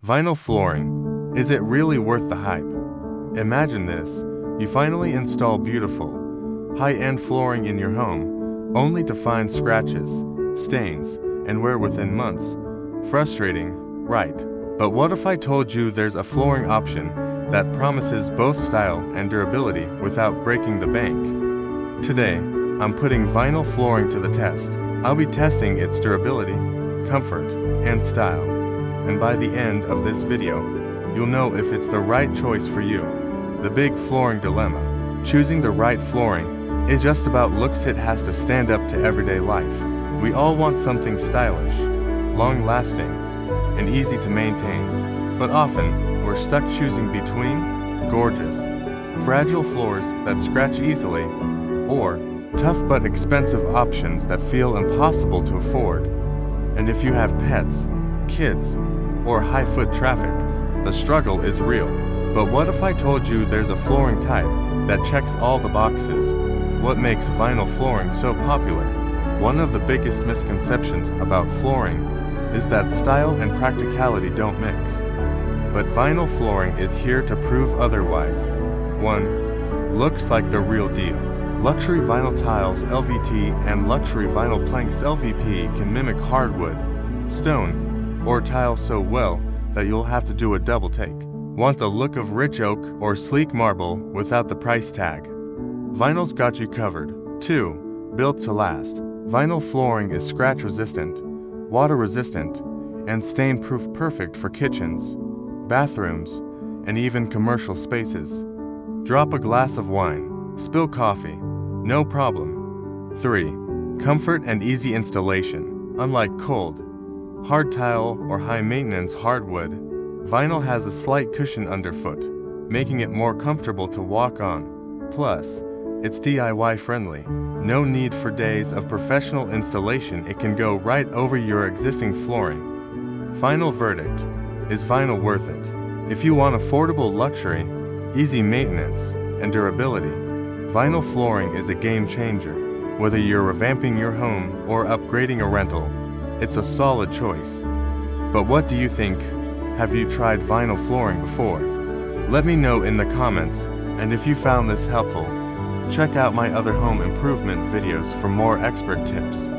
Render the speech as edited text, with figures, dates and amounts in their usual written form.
Vinyl flooring. Is it really worth the hype? Imagine this. You finally install beautiful, high-end flooring in your home, only to find scratches, stains, and wear within months. Frustrating, right? But what if I told you there's a flooring option that promises both style and durability without breaking the bank? Today, I'm putting vinyl flooring to the test. I'll be testing its durability, comfort, and style. And by the end of this video, you'll know if it's the right choice for you. The big flooring dilemma. Choosing the right flooring, it just about looks it has to stand up to everyday life. We all want something stylish, long-lasting, and easy to maintain. But often, we're stuck choosing between gorgeous, fragile floors that scratch easily, or tough but expensive options that feel impossible to afford. And if you have pets, kids, or high foot traffic, the struggle is real. But what if I told you there's a flooring type that checks all the boxes? What makes vinyl flooring so popular? One of the biggest misconceptions about flooring is that style and practicality don't mix. But vinyl flooring is here to prove otherwise. 1. Looks like the real deal. Luxury vinyl tiles LVT and luxury vinyl planks LVP can mimic hardwood, stone, or tile so well that you'll have to do a double take. Want the look of rich oak or sleek marble without the price tag? Vinyl's got you covered. 2. Built to last. Vinyl flooring is scratch resistant, water resistant, and stain proof, perfect for kitchens, bathrooms, and even commercial spaces. Drop a glass of wine, spill coffee, no problem. 3. Comfort and easy installation. Unlike cold, hard tile or high-maintenance hardwood, vinyl has a slight cushion underfoot, making it more comfortable to walk on. Plus, it's DIY friendly. No need for days of professional installation, it can go right over your existing flooring. Final verdict. Is vinyl worth it? If you want affordable luxury, easy maintenance, and durability, vinyl flooring is a game changer. Whether you're revamping your home or upgrading a rental, it's a solid choice. But what do you think? Have you tried vinyl flooring before? Let me know in the comments, and if you found this helpful, check out my other home improvement videos for more expert tips.